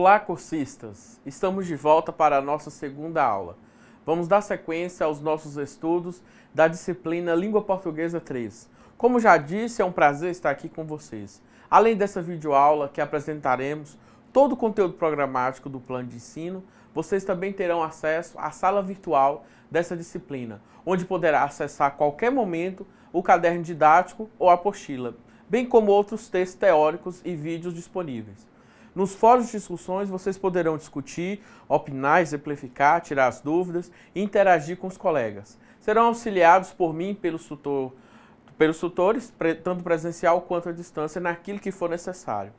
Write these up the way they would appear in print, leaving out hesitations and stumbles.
Olá, cursistas! Estamos de volta para a nossa segunda aula. Vamos dar sequência aos nossos estudos da disciplina Língua Portuguesa 3. Como já disse, é um prazer estar aqui com vocês. Além dessa videoaula que apresentaremos todo o conteúdo programático do plano de ensino, vocês também terão acesso à sala virtual dessa disciplina, onde poderá acessar a qualquer momento o caderno didático ou a apostila, bem como outros textos teóricos e vídeos disponíveis. Nos fóruns de discussões, vocês poderão discutir, opinar, exemplificar, tirar as dúvidas e interagir com os colegas. Serão auxiliados por mim pelos tutores, tanto presencial quanto à distância, naquilo que for necessário.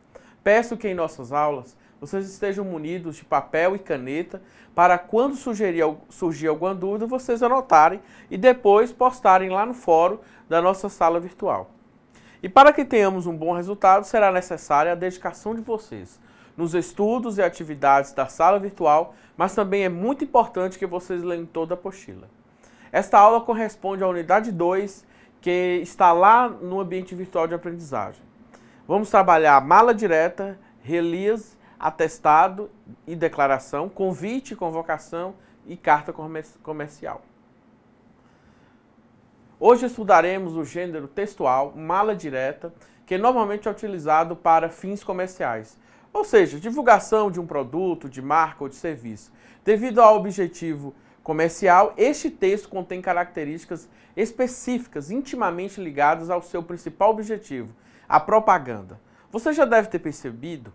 Peço que em nossas aulas vocês estejam munidos de papel e caneta para quando surgir alguma dúvida, vocês anotarem e depois postarem lá no fórum da nossa sala virtual. E para que tenhamos um bom resultado, será necessária a dedicação de vocês nos estudos e atividades da sala virtual, mas também é muito importante que vocês leiam toda a apostila. Esta aula corresponde à unidade 2, que está lá no ambiente virtual de aprendizagem. Vamos trabalhar mala direta, release, atestado e declaração, convite, convocação e carta comercial. Hoje estudaremos o gênero textual, mala direta, que normalmente é utilizado para fins comerciais, ou seja, divulgação de um produto, de marca ou de serviço. Devido ao objetivo comercial, este texto contém características específicas intimamente ligadas ao seu principal objetivo, a propaganda. Você já deve ter percebido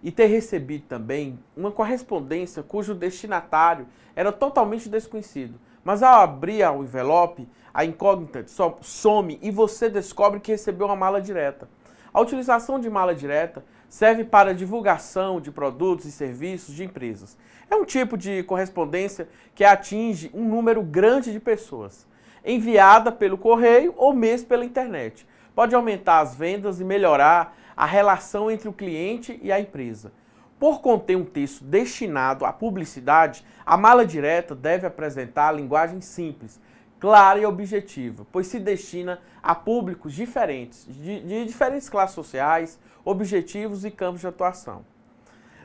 e ter recebido também uma correspondência cujo destinatário era totalmente desconhecido. Mas ao abrir o envelope, a incógnita some e você descobre que recebeu uma mala direta. A utilização de mala direta serve para divulgação de produtos e serviços de empresas. É um tipo de correspondência que atinge um número grande de pessoas, enviada pelo correio ou mesmo pela internet. Pode aumentar as vendas e melhorar a relação entre o cliente e a empresa. Por conter um texto destinado à publicidade, a mala direta deve apresentar linguagem simples, clara e objetiva, pois se destina a públicos diferentes, de diferentes classes sociais, objetivos e campos de atuação.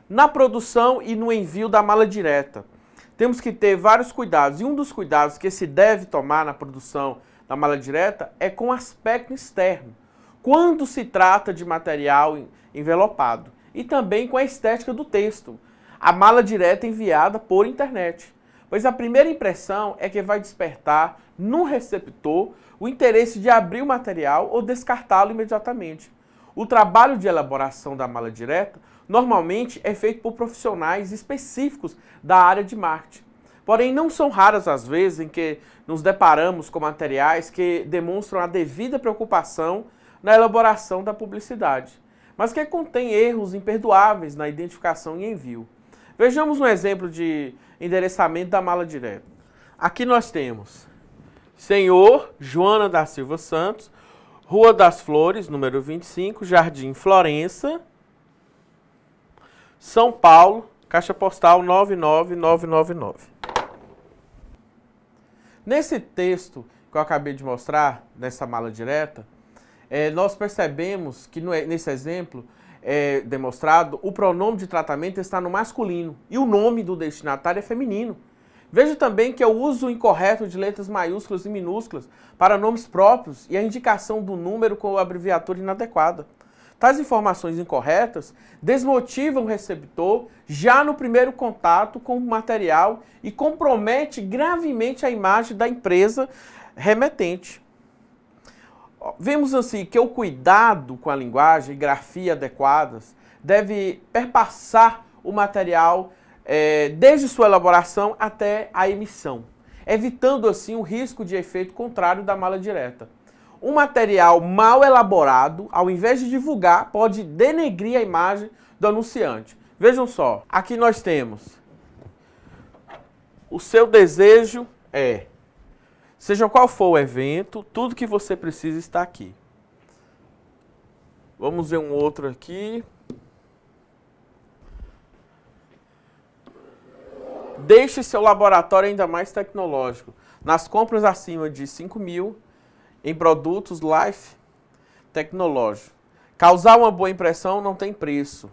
Na produção e no envio da mala direta, temos que ter vários cuidados, e um dos cuidados que se deve tomar na produção da mala direta é com o aspecto externo, quando se trata de material envelopado, e também com a estética do texto. A mala direta é enviada por internet, pois a primeira impressão é que vai despertar no receptor o interesse de abrir o material ou descartá-lo imediatamente. O trabalho de elaboração da mala direta normalmente é feito por profissionais específicos da área de marketing. Porém, não são raras as vezes em que nos deparamos com materiais que demonstram a devida preocupação na elaboração da publicidade, mas que contém erros imperdoáveis na identificação e envio. Vejamos um exemplo de endereçamento da mala direta. Aqui nós temos Senhor Joana da Silva Santos, Rua das Flores, número 25, Jardim Florença, São Paulo, caixa postal 99999. Nesse texto que eu acabei de mostrar, nessa mala direta, nós percebemos que nesse exemplo demonstrado, o pronome de tratamento está no masculino e o nome do destinatário é feminino. Veja também que é o uso incorreto de letras maiúsculas e minúsculas para nomes próprios e a indicação do número com a abreviatura inadequada. Tais informações incorretas desmotivam o receptor já no primeiro contato com o material e compromete gravemente a imagem da empresa remetente. Vemos assim que o cuidado com a linguagem e grafia adequadas deve perpassar o material desde sua elaboração até a emissão, evitando assim o risco de efeito contrário da mala direta. Um material mal elaborado, ao invés de divulgar, pode denegrir a imagem do anunciante. Vejam só, aqui nós temos: o seu desejo é, seja qual for o evento, tudo que você precisa está aqui. Vamos ver um outro aqui. Deixe seu laboratório ainda mais tecnológico. Nas compras acima de 5.000 em produtos Life tecnológicos. Causar uma boa impressão não tem preço.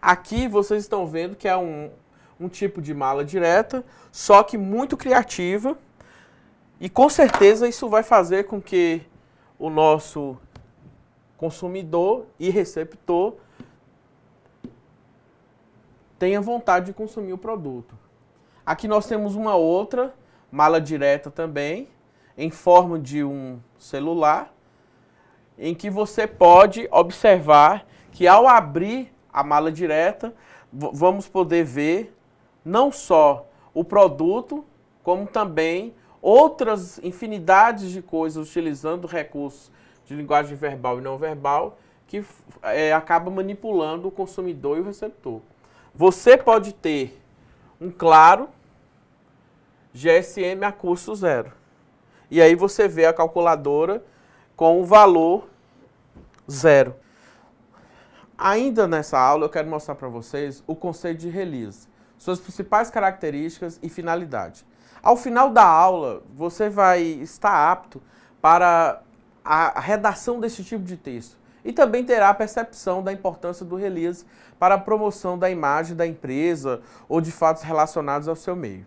Aqui vocês estão vendo que é um tipo de mala direta, só que muito criativa. E com certeza isso vai fazer com que o nosso consumidor e receptor tenha vontade de consumir o produto. Aqui nós temos uma outra mala direta também, em forma de um celular, em que você pode observar que ao abrir a mala direta, vamos poder ver não só o produto, como também outras infinidades de coisas utilizando recursos de linguagem verbal e não verbal que acaba manipulando o consumidor e o receptor. Você pode ter um claro GSM a custo zero. E aí você vê a calculadora com o valor zero. Ainda nessa aula eu quero mostrar para vocês o conceito de release, suas principais características e finalidade. Ao final da aula, você vai estar apto para a redação desse tipo de texto e também terá a percepção da importância do release para a promoção da imagem da empresa ou de fatos relacionados ao seu meio.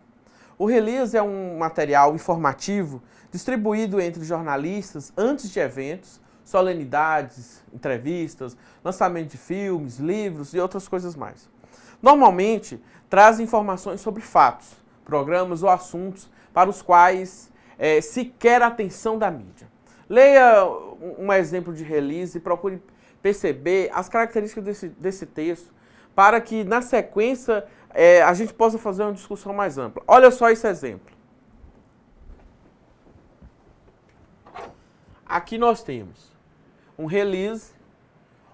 O release é um material informativo distribuído entre jornalistas antes de eventos, solenidades, entrevistas, lançamento de filmes, livros e outras coisas mais. Normalmente, traz informações sobre fatos, programas ou assuntos para os quais se quer a atenção da mídia. Leia um exemplo de release e procure perceber as características desse texto para que, na sequência, a gente possa fazer uma discussão mais ampla. Olha só esse exemplo. Aqui nós temos um release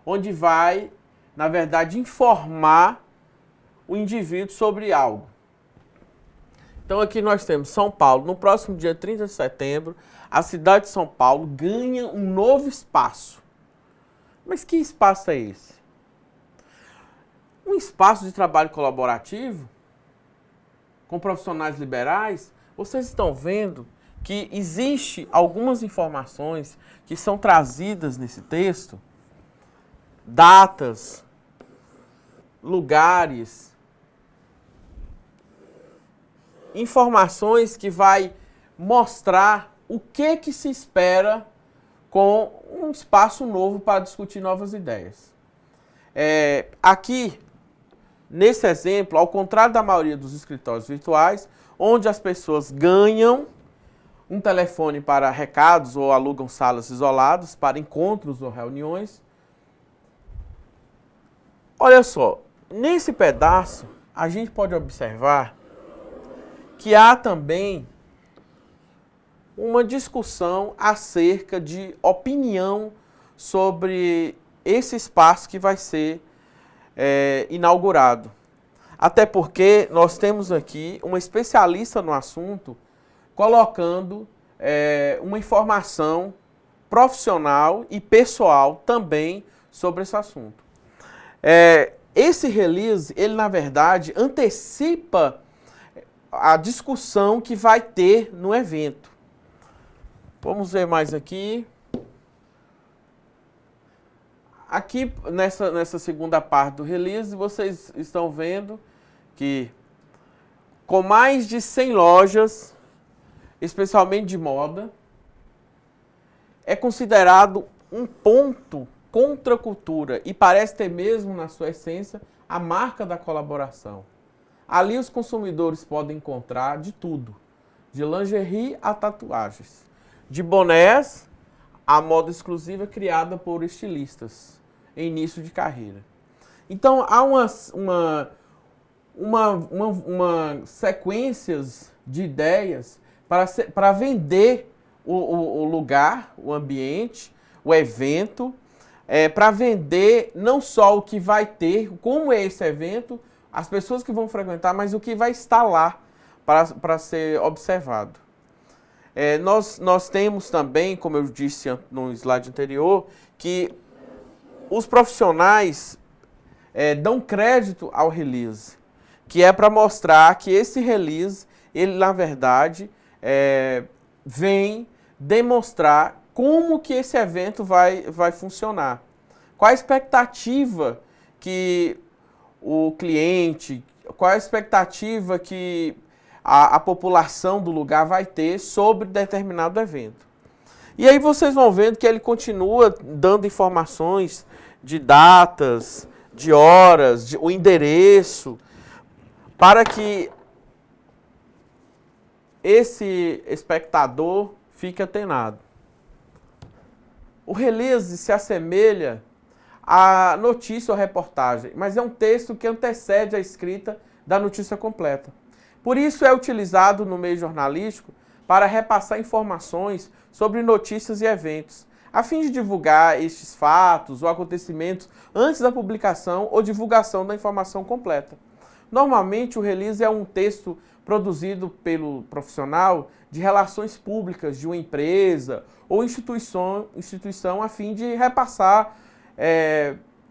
onde vai, na verdade, informar o indivíduo sobre algo. Então aqui nós temos São Paulo. No próximo dia 30 de setembro, a cidade de São Paulo ganha um novo espaço. Mas que espaço é esse? Um espaço de trabalho colaborativo com profissionais liberais. Vocês estão vendo que existe algumas informações que são trazidas nesse texto, datas, lugares, informações que vai mostrar o que se espera com um espaço novo para discutir novas ideias. Aqui, nesse exemplo, ao contrário da maioria dos escritórios virtuais, onde as pessoas ganham um telefone para recados ou alugam salas isoladas para encontros ou reuniões, olha só, nesse pedaço a gente pode observar que há também uma discussão acerca de opinião sobre esse espaço que vai ser inaugurado. Até porque nós temos aqui uma especialista no assunto colocando uma informação profissional e pessoal também sobre esse assunto. Esse release, ele na verdade antecipa a discussão que vai ter no evento. Vamos ver mais aqui. Aqui, nessa segunda parte do release, vocês estão vendo que com mais de 100 lojas, especialmente de moda, é considerado um ponto contra a cultura e parece ter mesmo na sua essência a marca da colaboração. Ali os consumidores podem encontrar de tudo, de lingerie a tatuagens, de bonés a moda exclusiva criada por estilistas em início de carreira. Então há uma sequências de ideias para vender o lugar, o ambiente, o evento, para vender não só o que vai ter, como é esse evento, as pessoas que vão frequentar, mas o que vai estar lá para ser observado. Nós temos também, como eu disse no slide anterior, que os profissionais dão crédito ao release, que é para mostrar que esse release, ele na verdade vem demonstrar como que esse evento vai funcionar. Qual a expectativa que o cliente, qual é a expectativa que a população do lugar vai ter sobre determinado evento. E aí vocês vão vendo que ele continua dando informações de datas, de horas, o endereço, para que esse espectador fique antenado. O release se assemelha à notícia ou reportagem, mas é um texto que antecede a escrita da notícia completa. Por isso é utilizado no meio jornalístico para repassar informações sobre notícias e eventos, a fim de divulgar estes fatos ou acontecimentos antes da publicação ou divulgação da informação completa. Normalmente o release é um texto produzido pelo profissional de relações públicas de uma empresa ou instituição a fim de repassar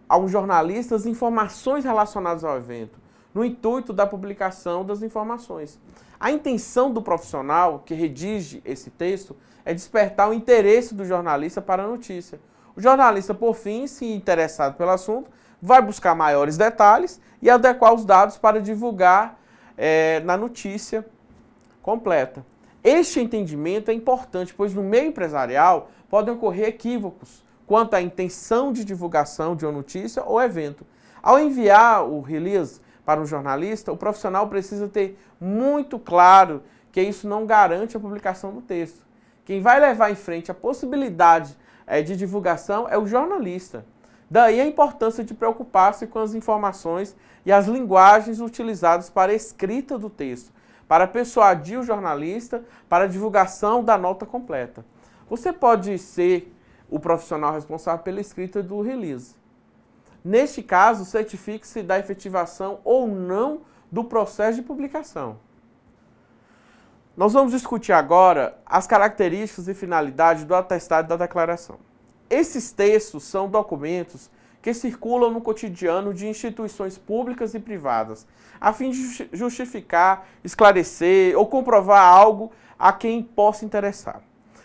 aos jornalistas informações relacionadas ao evento, no intuito da publicação das informações. A intenção do profissional que redige esse texto é despertar o interesse do jornalista para a notícia. O jornalista, por fim, se interessado pelo assunto, vai buscar maiores detalhes e adequar os dados para divulgar na notícia completa. Este entendimento é importante, pois no meio empresarial podem ocorrer equívocos quanto à intenção de divulgação de uma notícia ou evento. Ao enviar o release para um jornalista, o profissional precisa ter muito claro que isso não garante a publicação do texto. Quem vai levar em frente a possibilidade de divulgação é o jornalista. Daí a importância de preocupar-se com as informações e as linguagens utilizadas para a escrita do texto, para persuadir o jornalista para a divulgação da nota completa. Você pode ser o profissional responsável pela escrita do release. Neste caso, certifique-se da efetivação ou não do processo de publicação. Nós vamos discutir agora as características e finalidades do atestado e da declaração. Esses textos são documentos que circulam no cotidiano de instituições públicas e privadas, a fim de justificar, esclarecer ou comprovar algo a quem possa interessar.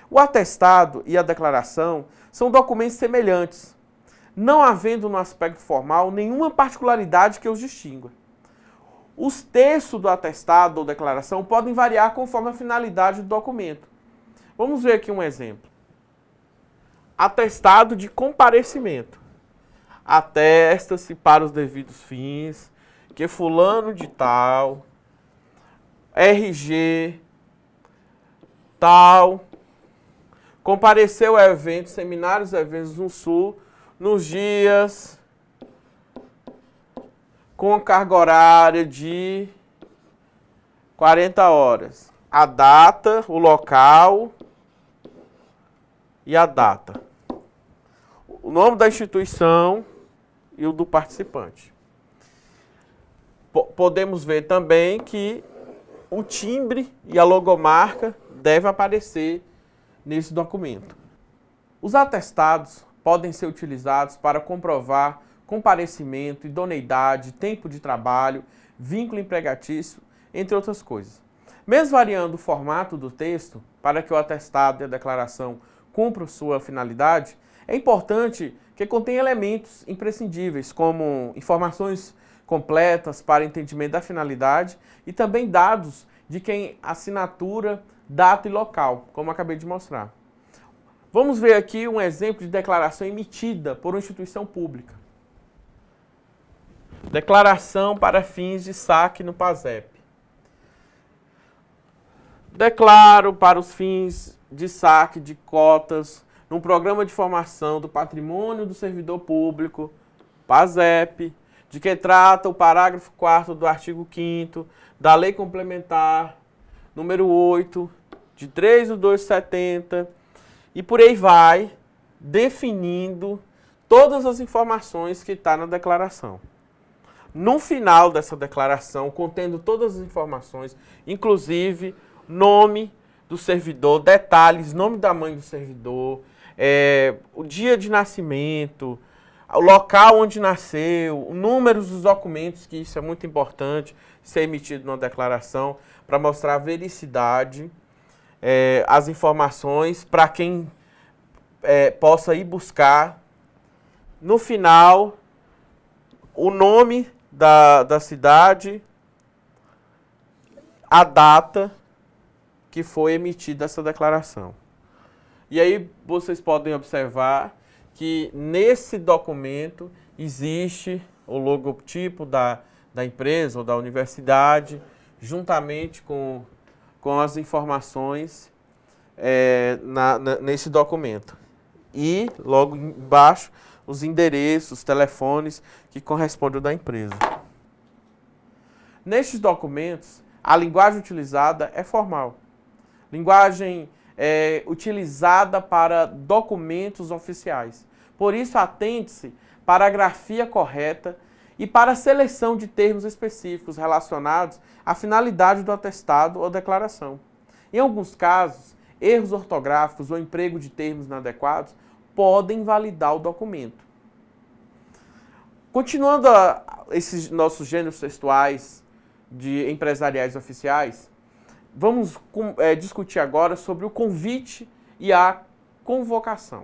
O atestado e a declaração são documentos semelhantes, não havendo no aspecto formal nenhuma particularidade que os distingua. Os textos do atestado ou declaração podem variar conforme a finalidade do documento. Vamos ver aqui um exemplo. Atestado de comparecimento. Atesta-se para os devidos fins que fulano de tal, RG, tal, compareceu a eventos, seminários e eventos no Sul, nos dias com carga horária de 40 horas. A data, o local e a data. O nome da instituição e o do participante. Podemos ver também que o timbre e a logomarca devem aparecer nesse documento. Os atestados podem ser utilizados para comprovar comparecimento, idoneidade, tempo de trabalho, vínculo empregatício, entre outras coisas. Mesmo variando o formato do texto, para que o atestado e a declaração cumpram sua finalidade, é importante que contenha elementos imprescindíveis, como informações completas para entendimento da finalidade e também dados de quem assinatura, data e local, como acabei de mostrar. Vamos ver aqui um exemplo de declaração emitida por uma instituição pública. Declaração para fins de saque no PASEP. Declaro para os fins de saque de cotas no Programa de Formação do Patrimônio do Servidor Público, PASEP, de que trata o parágrafo 4º do artigo 5º da Lei Complementar número 8, de 3/2/70, e por aí vai, definindo todas as informações que estão na declaração. No final dessa declaração, contendo todas as informações, inclusive nome do servidor, detalhes, nome da mãe do servidor, o dia de nascimento, o local onde nasceu, números dos documentos, que isso é muito importante, ser emitido numa declaração, para mostrar a vericidade, as informações, para quem possa ir buscar. No final, o nome da cidade, a data que foi emitida essa declaração. E aí vocês podem observar que nesse documento existe o logotipo da empresa ou da universidade, juntamente com as informações nesse documento. E logo embaixo os endereços, telefones que correspondem ao da empresa. Nestes documentos, a linguagem utilizada é formal. Linguagem utilizada para documentos oficiais. Por isso, atente-se para a grafia correta e para a seleção de termos específicos relacionados à finalidade do atestado ou declaração. Em alguns casos, erros ortográficos ou emprego de termos inadequados podem invalidar o documento. Continuando esses nossos gêneros textuais de empresariais oficiais, vamos discutir agora sobre o convite e a convocação.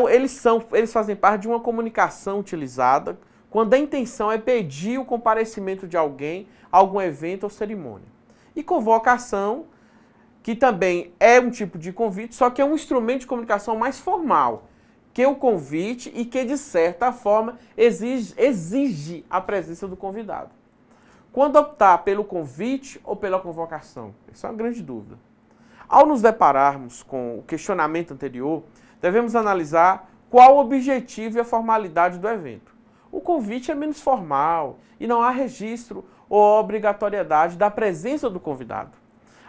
Eles fazem parte de uma comunicação utilizada quando a intenção é pedir o comparecimento de alguém a algum evento ou cerimônia. E convocação, que também é um tipo de convite, só que é um instrumento de comunicação mais formal que o convite e que, de certa forma, exige a presença do convidado. Quando optar pelo convite ou pela convocação? Essa é uma grande dúvida. Ao nos depararmos com o questionamento anterior, devemos analisar qual o objetivo e a formalidade do evento. O convite é menos formal e não há registro ou obrigatoriedade da presença do convidado.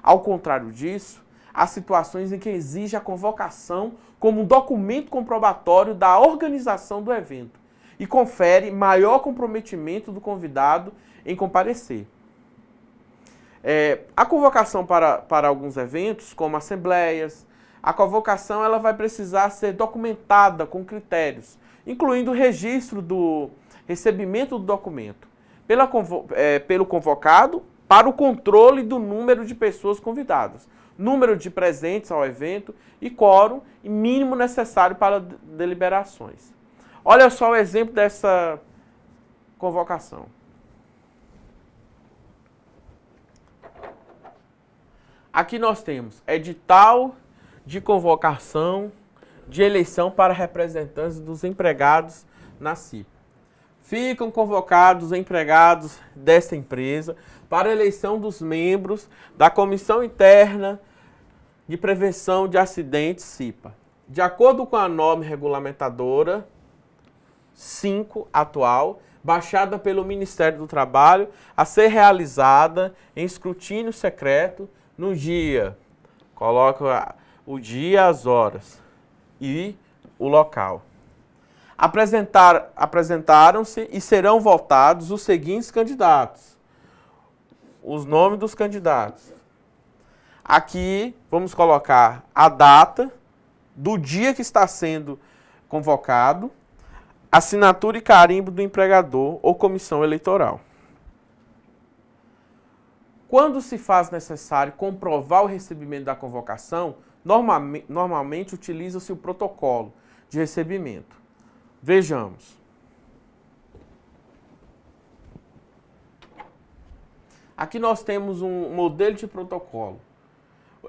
Ao contrário disso, há situações em que exige a convocação como um documento comprobatório da organização do evento e confere maior comprometimento do convidado em comparecer. A convocação para alguns eventos, como assembleias, a convocação ela vai precisar ser documentada com critérios, incluindo o registro do recebimento do documento pelo convocado para o controle do número de pessoas convidadas, número de presentes ao evento e quórum mínimo necessário para deliberações. Olha só o exemplo dessa convocação. Aqui nós temos edital de convocação de eleição para representantes dos empregados na CIPA. Ficam convocados os empregados desta empresa para a eleição dos membros da Comissão Interna de Prevenção de Acidentes CIPA. De acordo com a norma regulamentadora 5 atual, baixada pelo Ministério do Trabalho, a ser realizada em escrutínio secreto no dia, coloca o dia, as horas e o local. Apresentaram-se e serão votados os seguintes candidatos. Os nomes dos candidatos. Aqui vamos colocar a data do dia que está sendo convocado, assinatura e carimbo do empregador ou comissão eleitoral. Quando se faz necessário comprovar o recebimento da convocação, normalmente utiliza-se o protocolo de recebimento. Vejamos. Aqui nós temos um modelo de protocolo.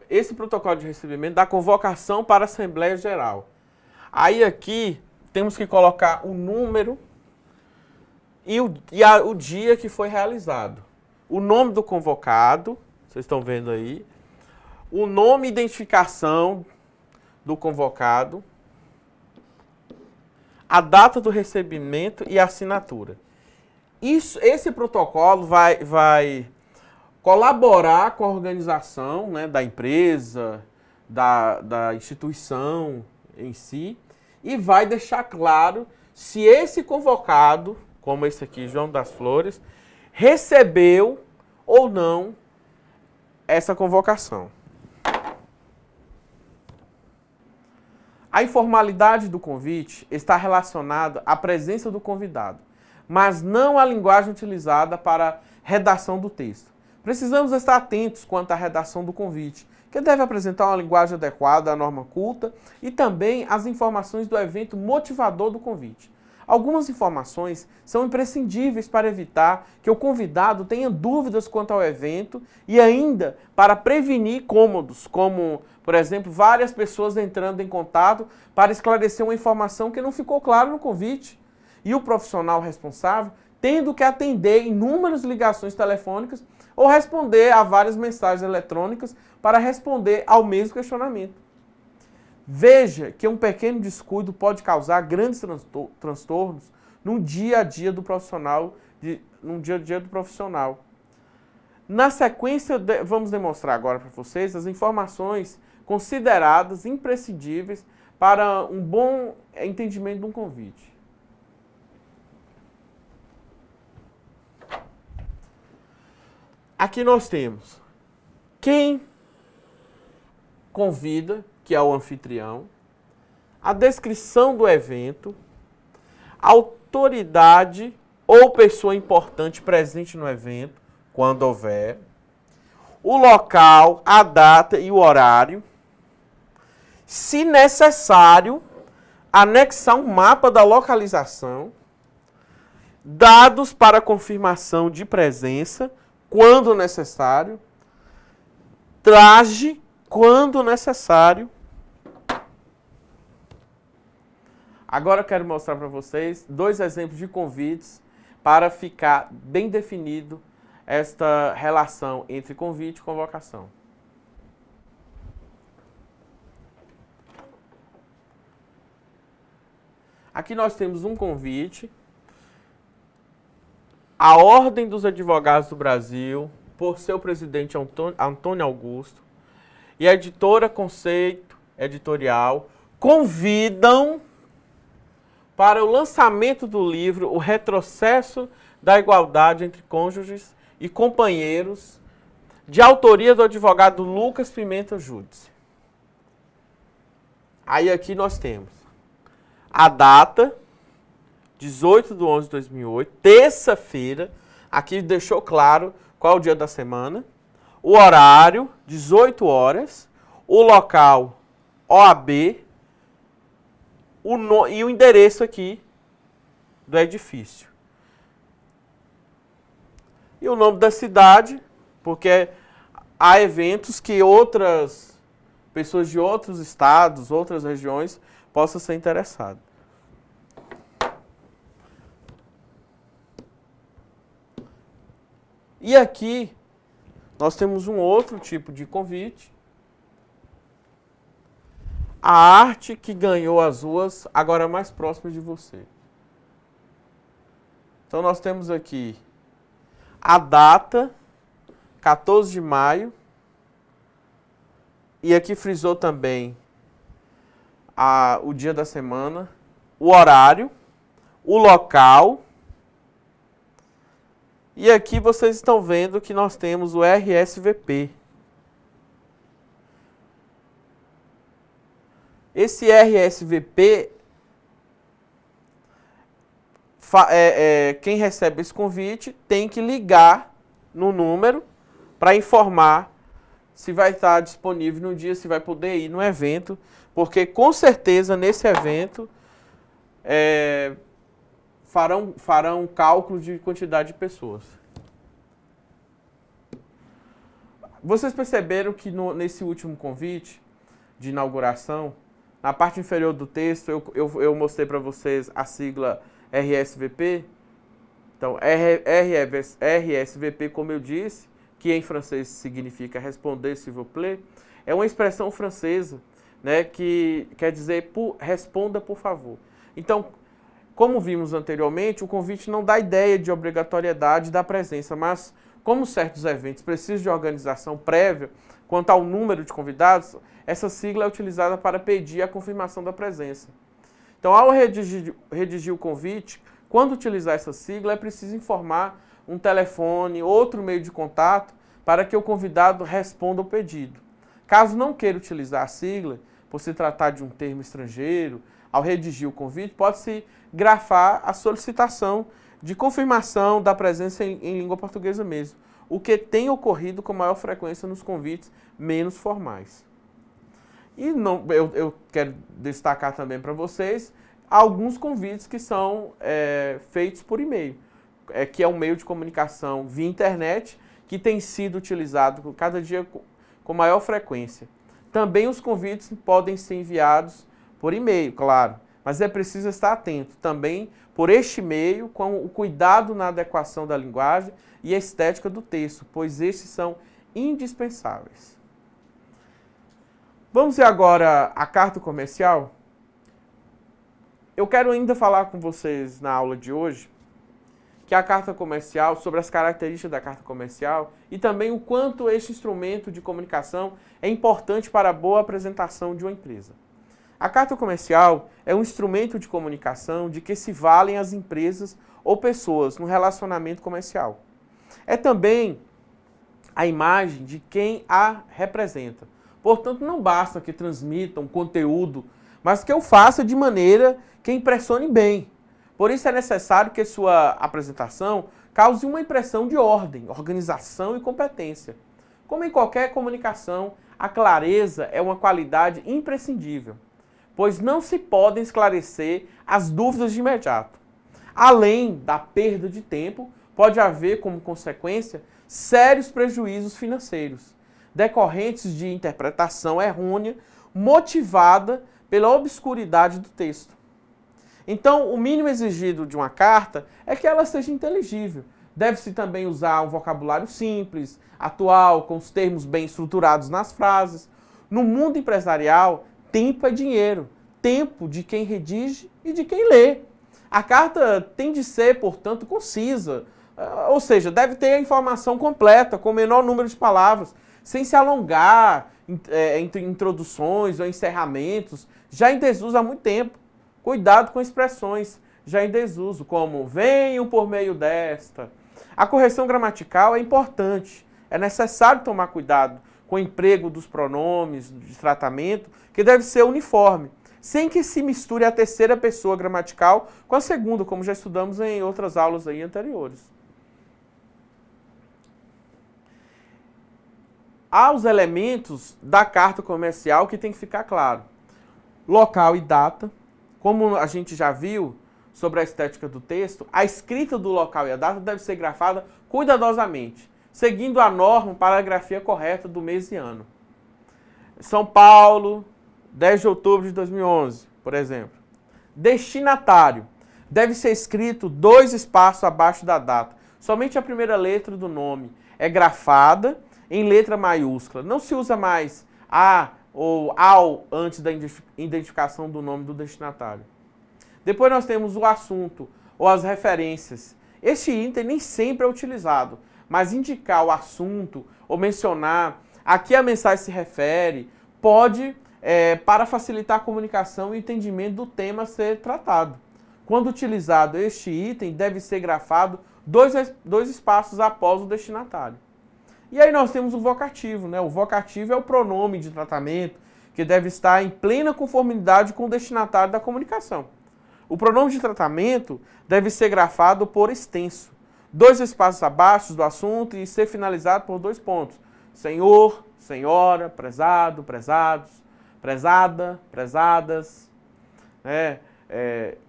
Esse protocolo de recebimento da convocação para a Assembleia Geral. Aí aqui temos que colocar o número e o dia que foi realizado. O nome do convocado, vocês estão vendo aí. O nome e identificação do convocado. A data do recebimento e a assinatura. Esse protocolo vai colaborar com a organização, né, da empresa, da instituição em si, e vai deixar claro se esse convocado, como esse aqui, João das Flores, recebeu ou não essa convocação. A informalidade do convite está relacionada à presença do convidado, mas não à linguagem utilizada para a redação do texto. Precisamos estar atentos quanto à redação do convite, que deve apresentar uma linguagem adequada à norma culta e também às informações do evento motivador do convite. Algumas informações são imprescindíveis para evitar que o convidado tenha dúvidas quanto ao evento e ainda para prevenir incômodos, como, por exemplo, várias pessoas entrando em contato para esclarecer uma informação que não ficou clara no convite. E o profissional responsável tendo que atender inúmeras ligações telefônicas ou responder a várias mensagens eletrônicas para responder ao mesmo questionamento. Veja que um pequeno descuido pode causar grandes transtornos no dia a dia do profissional. Na sequência, vamos demonstrar agora para vocês as informações consideradas imprescindíveis para um bom entendimento de um convite. Aqui nós temos quem convida, que é o anfitrião, a descrição do evento, a autoridade ou pessoa importante presente no evento, quando houver, o local, a data e o horário. Se necessário, anexar um mapa da localização, dados para confirmação de presença, quando necessário, traje, quando necessário. Agora eu quero mostrar para vocês 2 exemplos de convites para ficar bem definido esta relação entre convite e convocação. Aqui nós temos um convite. A Ordem dos Advogados do Brasil, por seu presidente Antônio Augusto, e a editora Conceito Editorial convidam para o lançamento do livro O Retrocesso da Igualdade entre Cônjuges e Companheiros, de autoria do advogado Lucas Pimenta Júdice. Aí aqui nós temos a data, 18/11/2008, terça-feira, aqui deixou claro qual é o dia da semana, o horário, 18 horas, o local, OAB, e o endereço aqui do edifício. E o nome da cidade, porque há eventos que outras pessoas de outros estados, outras regiões, possam ser interessadas. E aqui nós temos um outro tipo de convite. A arte que ganhou as ruas, agora mais próximas de você. Então nós temos aqui a data, 14 de maio. E aqui frisou também o dia da semana, o horário, o local. E aqui vocês estão vendo que nós temos o RSVP. Esse RSVP, quem recebe esse convite tem que ligar no número para informar se vai estar disponível no dia, se vai poder ir no evento, porque com certeza nesse evento farão cálculo de quantidade de pessoas. Vocês perceberam que nesse último convite de inauguração, na parte inferior do texto, eu mostrei para vocês a sigla RSVP. Então, RSVP, como eu disse, que em francês significa responder s'il vous plaît, é uma expressão francesa, né, que quer dizer responda por favor. Então, como vimos anteriormente, o convite não dá ideia de obrigatoriedade da presença, mas como certos eventos precisam de organização prévia quanto ao número de convidados, essa sigla é utilizada para pedir a confirmação da presença. Então, ao redigir o convite, quando utilizar essa sigla, é preciso informar um telefone, outro meio de contato, para que o convidado responda ao pedido. Caso não queira utilizar a sigla, por se tratar de um termo estrangeiro, ao redigir o convite, pode-se grafar a solicitação de confirmação da presença em língua portuguesa mesmo, o que tem ocorrido com maior frequência nos convites menos formais. E eu quero destacar também para vocês alguns convites que são feitos por e-mail, que é um meio de comunicação via internet que tem sido utilizado cada dia com maior frequência. Também os convites podem ser enviados por e-mail, claro, mas é preciso estar atento também por este meio, com o cuidado na adequação da linguagem e a estética do texto, pois estes são indispensáveis. Vamos ver agora a carta comercial? Eu quero ainda falar com vocês na aula de hoje que a carta comercial, sobre as características da carta comercial e também o quanto este instrumento de comunicação é importante para a boa apresentação de uma empresa. A carta comercial é um instrumento de comunicação de que se valem as empresas ou pessoas no relacionamento comercial. É também a imagem de quem a representa. Portanto, não basta que transmita um conteúdo, mas que eu faça de maneira que impressione bem. Por isso é necessário que sua apresentação cause uma impressão de ordem, organização e competência. Como em qualquer comunicação, a clareza é uma qualidade imprescindível, pois não se podem esclarecer as dúvidas de imediato. Além da perda de tempo, pode haver como consequência sérios prejuízos financeiros, decorrentes de interpretação errônea, motivada pela obscuridade do texto. Então, o mínimo exigido de uma carta é que ela seja inteligível. Deve-se também usar um vocabulário simples, atual, com os termos bem estruturados nas frases. No mundo empresarial, tempo é dinheiro. Tempo de quem redige e de quem lê. A carta tem de ser, portanto, concisa. Ou seja, deve ter a informação completa, com o menor número de palavras, sem se alongar entre introduções ou encerramentos, já em desuso há muito tempo. Cuidado com expressões já em desuso, como venham por meio desta. A correção gramatical é importante. É necessário tomar cuidado com o emprego dos pronomes de tratamento, que deve ser uniforme, sem que se misture a terceira pessoa gramatical com a segunda, como já estudamos em outras aulas aí anteriores. Há os elementos da carta comercial que tem que ficar claro. Local e data. Como a gente já viu sobre a estética do texto, a escrita do local e a data deve ser grafada cuidadosamente, seguindo a norma para a grafia correta do mês e ano. São Paulo, 10 de outubro de 2011, por exemplo. Destinatário. Deve ser escrito 2 espaços abaixo da data. Somente a primeira letra do nome é grafada em letra maiúscula. Não se usa mais a ou ao antes da identificação do nome do destinatário. Depois nós temos o assunto ou as referências. Este item nem sempre é utilizado, mas indicar o assunto ou mencionar a que a mensagem se refere pode, para facilitar a comunicação e o entendimento do tema a ser tratado. Quando utilizado, este item deve ser grafado 2 espaços após o destinatário. E aí nós temos o vocativo, né? O vocativo é o pronome de tratamento que deve estar em plena conformidade com o destinatário da comunicação. O pronome de tratamento deve ser grafado por extenso, 2 espaços abaixo do assunto e ser finalizado por 2 pontos. Senhor, senhora, prezado, prezados, prezada, prezadas.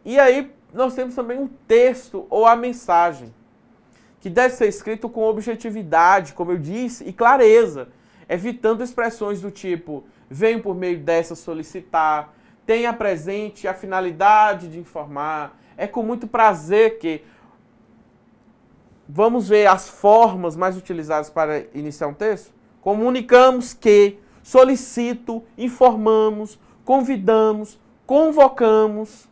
E aí nós temos também o texto ou a mensagem, que deve ser escrito com objetividade, como eu disse, e clareza, evitando expressões do tipo venho por meio dessa solicitar, tenha presente a finalidade de informar, é com muito prazer que... Vamos ver as formas mais utilizadas para iniciar um texto? Comunicamos que, solicito, informamos, convidamos, convocamos.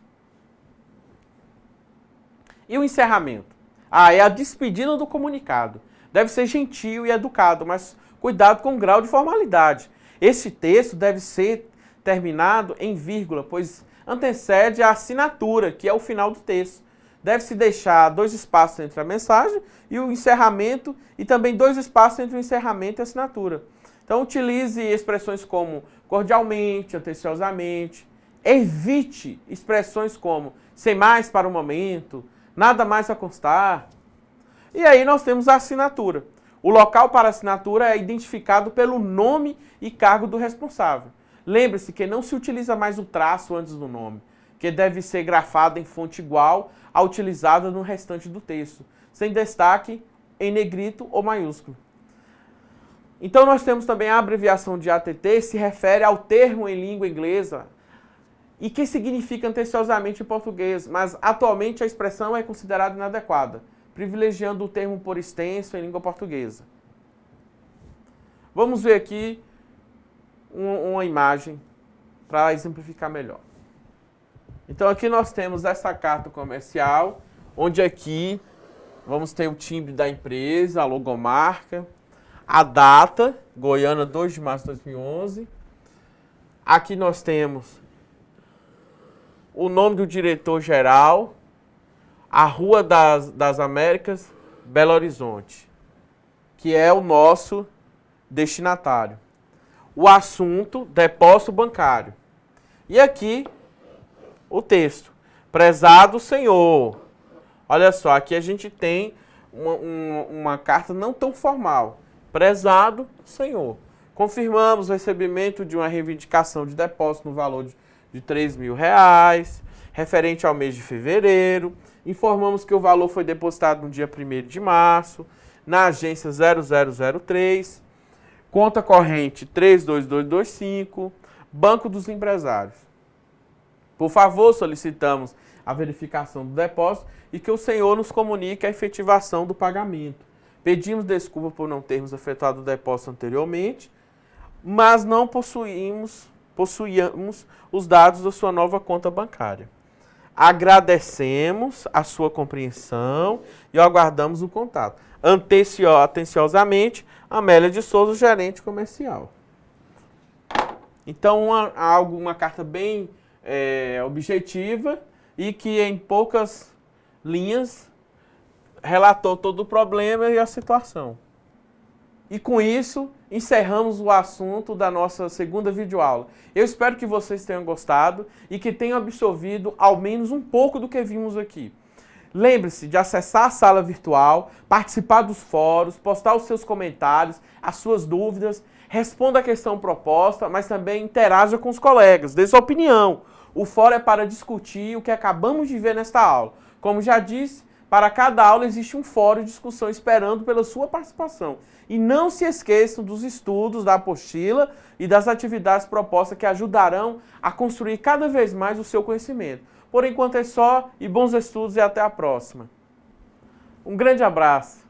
E o encerramento? É a despedida do comunicado. Deve ser gentil e educado, mas cuidado com o grau de formalidade. Esse texto deve ser terminado em vírgula, pois antecede a assinatura, que é o final do texto. Deve-se deixar 2 espaços entre a mensagem e o encerramento, e também 2 espaços entre o encerramento e a assinatura. Então, utilize expressões como cordialmente, atenciosamente. Evite expressões como sem mais para o momento, nada mais a constar. E aí nós temos a assinatura. O local para assinatura é identificado pelo nome e cargo do responsável. Lembre-se que não se utiliza mais o traço antes do nome. que deve ser grafada em fonte igual à utilizada no restante do texto, sem destaque em negrito ou maiúsculo. Então nós temos também a abreviação de ATT, se refere ao termo em língua inglesa e que significa anteciosamente em português, mas atualmente a expressão é considerada inadequada, privilegiando o termo por extenso em língua portuguesa. Vamos ver aqui uma imagem para exemplificar melhor. Então aqui nós temos essa carta comercial, onde aqui vamos ter o timbre da empresa, a logomarca, a data, Goiânia, 2 de março de 2011. Aqui nós temos o nome do diretor-geral, a Rua das Américas, Belo Horizonte, que é o nosso destinatário. O assunto, depósito bancário. E aqui, o texto. Prezado senhor. Olha só, aqui a gente tem uma carta não tão formal. Prezado senhor. Confirmamos o recebimento de uma reivindicação de depósito no valor de R$3.000, referente ao mês de fevereiro. Informamos que o valor foi depositado no dia 1º de março, na agência 0003, conta corrente 32225, Banco dos Empresários. Por favor, solicitamos a verificação do depósito e que o senhor nos comunique a efetivação do pagamento. Pedimos desculpa por não termos efetuado o depósito anteriormente, mas não possuíamos os dados da sua nova conta bancária. Agradecemos a sua compreensão e aguardamos o contato. Atenciosamente, Amélia de Souza, gerente comercial. Então, uma carta bem objetiva e que em poucas linhas relatou todo o problema e a situação. E com isso, encerramos o assunto da nossa segunda videoaula. Eu espero que vocês tenham gostado e que tenham absorvido ao menos um pouco do que vimos aqui. Lembre-se de acessar a sala virtual, participar dos fóruns, postar os seus comentários, as suas dúvidas, responda a questão proposta, mas também interaja com os colegas, dê sua opinião. O fórum é para discutir o que acabamos de ver nesta aula. Como já disse, para cada aula existe um fórum de discussão esperando pela sua participação. E não se esqueçam dos estudos da apostila e das atividades propostas que ajudarão a construir cada vez mais o seu conhecimento. Por enquanto é só, e bons estudos e até a próxima. Um grande abraço.